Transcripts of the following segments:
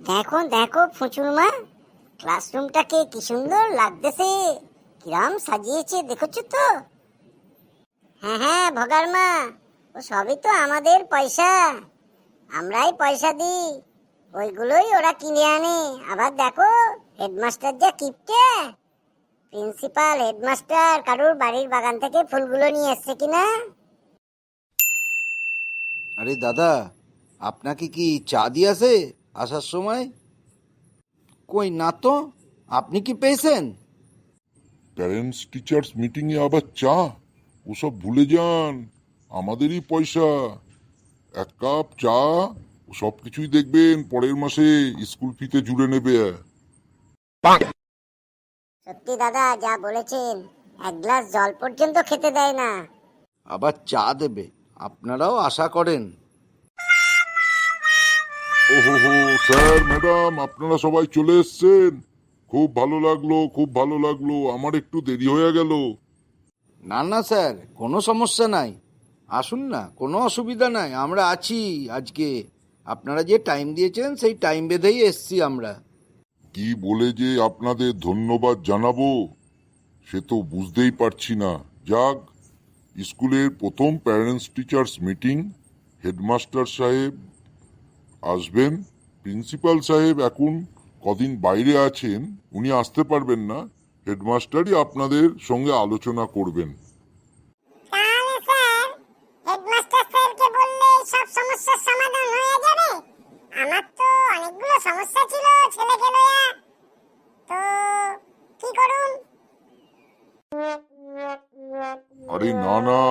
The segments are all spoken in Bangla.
দেখো দেখো ফুচুর মা, ক্লাসরুমটাকে কি সুন্দর লাগতেছে, কিরাম সাজিয়েছে দেখছো তো? হ্যাঁ হ্যাঁ ভগার মা, ও সবই তো আমাদের পয়সা, আমরাই পয়সা দিই, ওইগুলোই ওরা কিনে আনে। আবার দেখো হেডমাস্টার যা কিপটে, প্রিন্সিপাল হেডমাস্টার কারুর বাড়ির বাগান থেকে ফুলগুলো নিয়ে এসছে কিনা। আরে দাদা, আপনাকে কি চা দিয়েছে আসার সময়? কই না তো, আপনি কি পেয়েছেন? প্যারেন্টস টিচার্স মিটিংয়ে আবার চা? ওসব ভুলে যান, আমাদেরই পয়সা। এক কাপ চা, সব কিছুই দেখবেন পরের মাসে স্কুল ফিতে জুড়ে নেবে। সত্যি দাদা যা বলেছেন, এক গ্লাস জল পর্যন্ত খেতে দেয় না। আবার চা দেবে, আপনারাও আশা করেন। ওহো হো, স্যার ম্যাডাম আপনারা সবাই চলে এসছেন, খুব ভালো লাগলো, খুব ভালো লাগলো। আমার একটু দেরি হয়ে গেল। না না স্যার, কোনো সমস্যা নাই, আসুন না, কোনো অসুবিধা নাই, আমরা আছি আজকে। আপনারা যে টাইম দিয়েছেন সেই টাইম বেঁধেই এসছি আমরা। কি বলে যে আপনাদের ধন্যবাদ জানাবো সে তো বুঝতেই পারছি না। যাক, স্কুলের প্রথম প্যারেন্টস টিচার্স মিটিং, হেডমাস্টার সাহেব আসবেন, প্রিন্সিপাল সাহেব এখন কদিন বাইরে আছেন, উনি আসতে পারবেন না, হেডমাস্টারই আপনাদের সঙ্গে আলোচনা করবেন। তাহলে স্যার হেডমাস্টার স্যারকে বললে সব সমস্যার সমাধান হয়ে যাবে? আমার তো অনেকগুলো সমস্যা ছিল ছেলেকে লইয়া, তো কি করুন? আরে না না,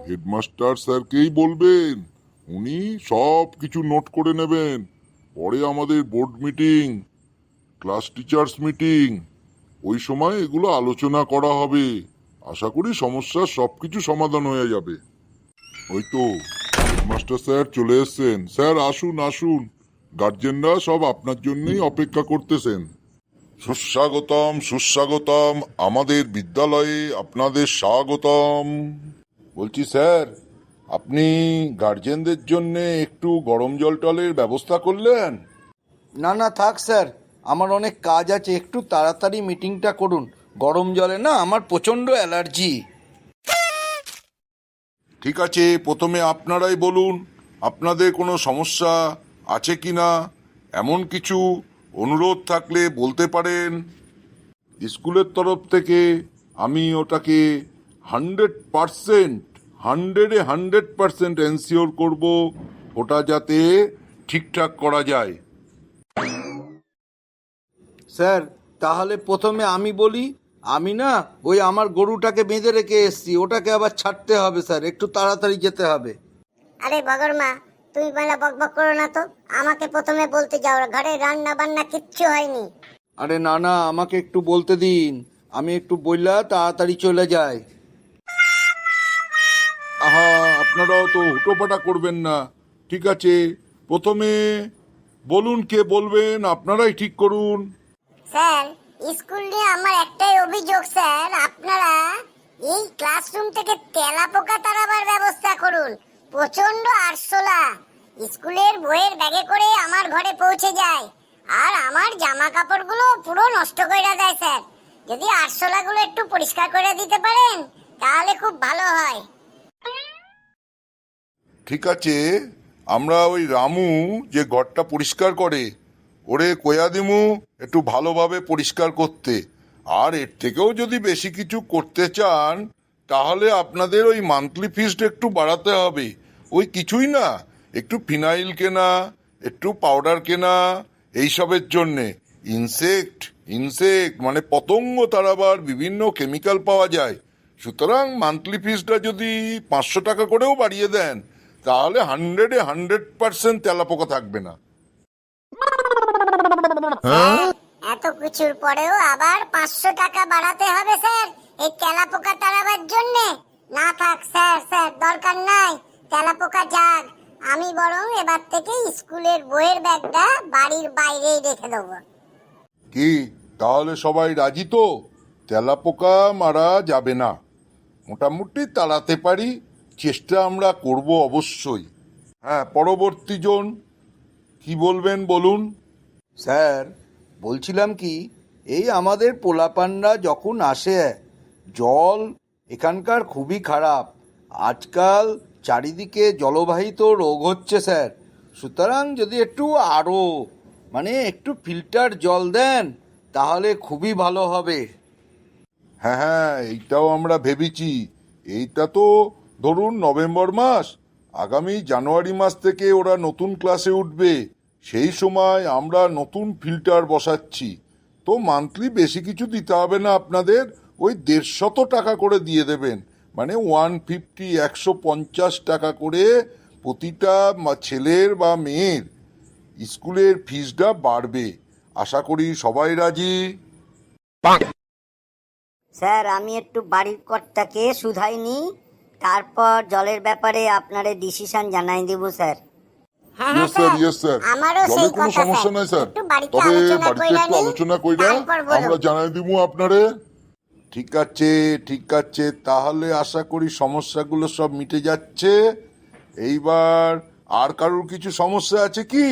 হেডমাস্টার স্যারকেই বলবেন, উনি সব কিছু নোট করে নেবেন। পরে আমাদের board meeting, class teachers meeting, ওই সময় এগুলো আলোচনা করা হবে। আশা করি সমস্যার সবকিছু সমাধান হয়ে যাবে। ওই তো হেডমাস্টার স্যার চলে এসেছেন। স্যার আসুন আসুন, গার্জেনরা সব আপনার জন্যই অপেক্ষা করতেছেন। সুস্বাগতম সুস্বাগতম, আমাদের বিদ্যালয়ে আপনাদের স্বাগতম। বলছি স্যার, আপনি গার্জেনদের জন্য একটু গরম জল টলের ব্যবস্থা করলেন? না না থাক স্যার, আমার অনেক কাজ আছে, একটু তাড়াতাড়ি মিটিংটা করুন। গরম জলে না আমার প্রচণ্ড অ্যালার্জি। ঠিক আছে, প্রথমে আপনারাই বলুন আপনাদের কোনো সমস্যা আছে কি না। এমন কিছু অনুরোধ থাকলে বলতে পারেন। স্কুলের তরফ থেকে আমি ওটাকে 100%, 100% এনশিওর করব ওটা যাতে ঠিকঠাক করা যায়। স্যার তাহলে প্রথমে আমি বলি, আমি না ওই আমার গরুটাকে বেঁধে রেখে এসেছি, ওটাকে আবার ছাড়তে হবে স্যার, একটু তাড়াতাড়ি যেতে হবে। আরে বগর মা, তুমি মেলা বকবক করো না তো, আমাকে প্রথমে বলতে যাও, ঘরে রান্না বান্না কিচ্ছু হয়নি। আরে না না, আমাকে একটু বলতে দিন, আমি একটু বললা তাড়াতাড়ি চলে যাই। আহা, আপনারাও তো হুটোপাটা করবেন না। ঠিক আছে, প্রথমে বলুন কে বলবেন, আপনারাই ঠিক করুন। স্যার, স্কুল নিয়ে আমার একটাই অভিযোগ স্যার, আপনারা এই ক্লাসরুম থেকে তেলাপোকা তাড়াবার ব্যবস্থা করুন। প্রচন্ড আরশোলা স্কুলের বইয়ের ব্যাগে করে আমার ঘরে পৌঁছে যায়, আর আমার জামা কাপড়গুলো পুরো নষ্ট করে দেয় স্যার। যদি আরশোলাগুলো একটু পরিষ্কার করে দিতে পারেন তাহলে খুব ভালো হয়। ঠিক আছে, আমরা ওই রামু যে ঘরটা পরিষ্কার করে, ওরে কয়া দিমু একটু ভালোভাবে পরিষ্কার করতে। আর এর থেকেও যদি বেশি কিছু করতে চান তাহলে আপনাদের ওই মান্থলি ফিসটা একটু বাড়াতে হবে। ওই কিছুই না, একটু ফিনাইল কেনা, একটু পাউডার কেনা, এইসবের জন্যে। ইনসেক্ট ইনসেক্ট মানে পতঙ্গ তাড়াবার বিভিন্ন কেমিক্যাল পাওয়া যায়। সুতরাং মান্থলি ফিসটা যদি 500 টাকা করেও বাড়িয়ে দেন তাহলে 100% তেলাপোকা থাকবে না। এত কিছুর পরেও আবার 500 টাকা বাড়াতে হবে স্যার এই তেলাপোকা তাড়াবার জন্য? না থাক স্যার, স্যার দরকার নাই, তেলাপোকা যাক। আমি বরং এবার থেকে স্কুলের বইয়ের ব্যাগটা বাড়ির বাইরেই রেখে দেবো। কি তাহলে সবাই রাজি তো? তেলাপোকা মারা যাবে না, মোটামুটি তাড়াতে পারি, চেষ্টা আমরা করব অবশ্যই। হ্যাঁ, পরবর্তী জন কি বলবেন বলুন। স্যার বলছিলাম কি, এই আমাদের পোলাপানরা যখন আসে, জল এখানকার খুবই খারাপ। আজকাল চারিদিকে জলবাহিত রোগ হচ্ছে স্যার। সুতরাং যদি একটু আরও একটু ফিল্টার জল দেন তাহলে খুবই ভালো হবে। হ্যাঁ হ্যাঁ, এইটাও আমরা ভেবেছি। এইটা তো ধরুন নভেম্বর মাস, আগামী জানুয়ারি মাস থেকে ওরা নতুন ক্লাসে উঠবে, সেই সময় আমরা নতুন ফিল্টার বসাচ্ছি। তো মান্থলি বেশি কিছু দিতে হবে না আপনাদের, ওই 150 টাকা করে দিয়ে দেবেন, মানে 150 150 টাকা করে প্রতিটা ছেলের বা মেয়ের স্কুলের ফিসটা বাড়বে। আশা করি সবাই রাজি। স্যার আমি একটু বাড়ির কর্তাকে শুধাইনি, তারপর জলের ব্যাপারে আপনারে ডিসিশন জানাই দেব স্যার। হ্যাঁ ইয়েস স্যার, ইয়েস স্যার, আমারও জলে সেই কোনো কথা সমস্যা নাই স্যার, একটু বাড়িতে তবে আলোচনা বাড়িতে কইরা একটু নিই, আলোচনা কইরা তারপর বলুন। আমরা জানাই দিব আপনারে। ঠিক আছে, ঠিক আছে, তাহলে আশা করি সমস্যাগুলো সব মিটে যাচ্ছে। এইবার আর কারোর কিছু সমস্যা আছে কি?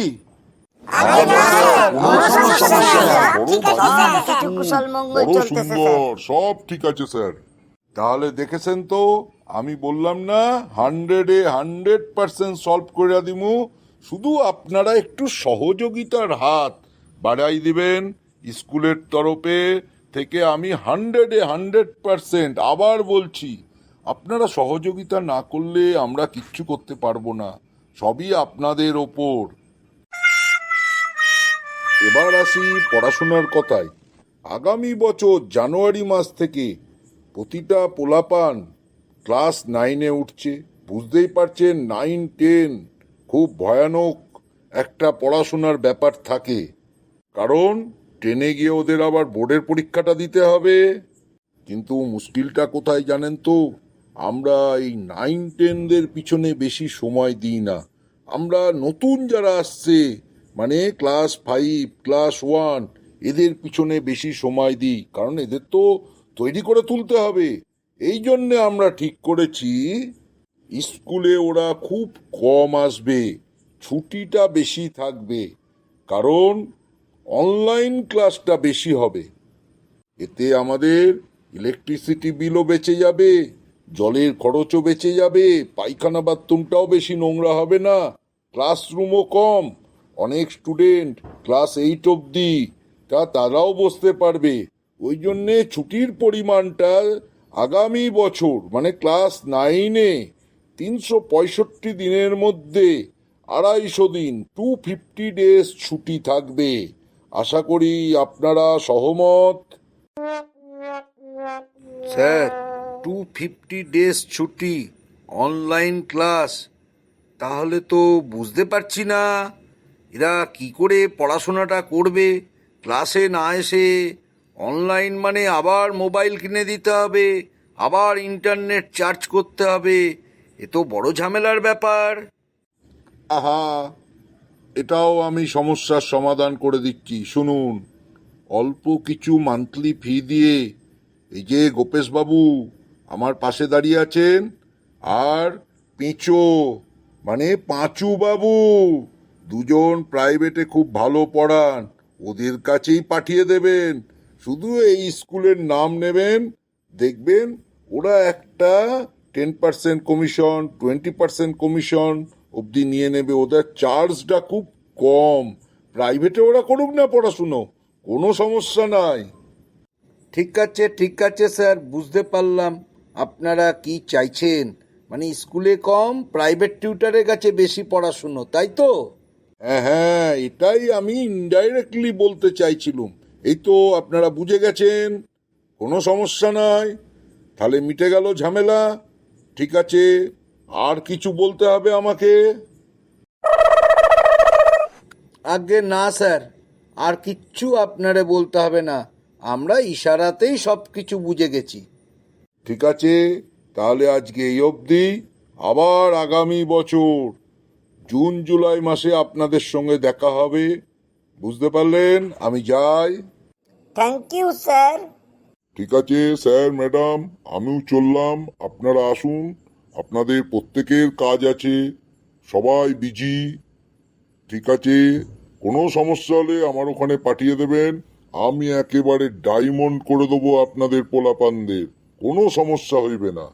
আরে না স্যার, কোনো সমস্যা নেই স্যার, বড় ঠিক আছে বাড়ি, স্যার, একটু কুশল মঙ্গল বড় চলতেছে স্যার। সুন্দর, সব ঠিক আছে স্যার। তাহলে দেখেছেন তো, আমি বললাম না 100% সলভ করে দিমু, শুধু আপনারা একটু সহযোগিতার হাত বাড়াই দিবেন স্কুলের তরফে থেকে। আমি 100% আবার বলছি, আপনারা সহযোগিতা না করলে আমরা কিচ্ছু করতে পারবো না, সবই আপনাদের ওপর। এবার আসি পড়াশোনার কথায়। আগামী বছর জানুয়ারি মাস থেকে প্রতিটা পোলাপান ক্লাস 9-এ উঠছে। বুঝতেই পারছেন 9-10 খুব ভয়ানক একটা পড়াশোনার ব্যাপার থাকে, কারণ 10-এ গিয়ে ওদের আবার বোর্ডের পরীক্ষাটা দিতে হবে। কিন্তু মুশকিলটা কোথায় জানেন তো, আমরা এই 9-10দের পিছনে বেশি সময় দিই না। আমরা নতুন যারা আসছে, মানে ক্লাস 5 ক্লাস 1, এদের পিছনে বেশি সময় দিই, কারণ এদের তো তৈরি করে তুলতে হবে। এই জন্যে আমরা ঠিক করেছি স্কুলে ওরা খুব কম আসবে, ছুটিটা বেশি থাকবে, কারণ অনলাইন ক্লাসটা বেশি হবে। এতে আমাদের ইলেকট্রিসিটি বিলও বেঁচে যাবে, জলের খরচও বেঁচে যাবে, পায়খানা বাথরুমটাও বেশি নোংরা হবে না, ক্লাসরুমও কম। অনেক স্টুডেন্ট ক্লাস 8 অবধি তারাও বসতে পারবে। ওই জন্যে ছুটির পরিমাণটা আগামী বছর, মানে ক্লাস 9-এ 365 দিনের মধ্যে 250 দিন 250 ডেজ ছুটি থাকবে। আশা করি আপনারা সহমত। স্যার 250 ডেজ ছুটি, অনলাইন ক্লাস, তাহলে তো বুঝতে পারছি না এরা কি করে পড়াশোনাটা করবে। ক্লাসে না এসে অনলাইন মানে আবার মোবাইল কিনে দিতে হবে, আবার ইন্টারনেট চার্জ করতে হবে, এ তো বড় ঝামেলার ব্যাপার। আহা, এটাও আমি সমস্যার সমাধান করে দিচ্ছি, শুনুন। অল্প কিছু মান্থলি ফি দিয়ে, এই যে গোপেশ বাবু আমার পাশে দাঁড়িয়ে আছেন, আর পেঁচো মানে পাঁচু বাবু, দুজন প্রাইভেটে খুব ভালো পড়ান, ওদের কাছেই পাঠিয়ে দেবেন। শুধু এই স্কুলের নাম নেবেন, দেখবেন ওরা একটা 10% কমিশন 20% কমিশন অবধি নিয়ে নেবে। ওদের চার্জটা খুব কম। প্রাইভেটে ওরা করুক না পড়াশুনো, কোনো সমস্যা নাই। ঠিক আছে, ঠিক আছে স্যার, বুঝতে পারলাম আপনারা কি চাইছেন, মানে স্কুলে কম, প্রাইভেট টিউটারের কাছে বেশি পড়াশুনো, তাই তো? হ্যাঁ হ্যাঁ, এটাই আমি ইনডাইরেক্টলি বলতে চাইছিলাম। এই তো আপনারা বুঝে গেছেন, কোনো সমস্যা নাই, তাহলে মিটে গেল ঝামেলা। ঠিক আছে, আর কিছু বলতে হবে আমাকে? আগে না স্যার, আর কিচ্ছু আপনারে বলতে হবে না, আমরা ইশারাতেই সব কিছু বুঝে গেছি। ঠিক আছে, তাহলে আজকে এই অবধি। আবার আগামী বছর জুন জুলাই মাসে আপনাদের সঙ্গে দেখা হবে। বুঝতে পারলেন? আমি যাই। Thank you sir. ঠিক আছে স্যার, ম্যাডাম, আমিও চললাম, আপনারা আসুন, আপনাদের প্রত্যেকের কাজ আছে, সবাই বিজি। ঠিক আছে, কোনো সমস্যা হলে আমার ওখানে পাঠিয়ে দেবেন, আমি একেবারে ডায়মন্ড করে দেবো আপনাদের পোলাপানদের, কোনো সমস্যা হইবে না।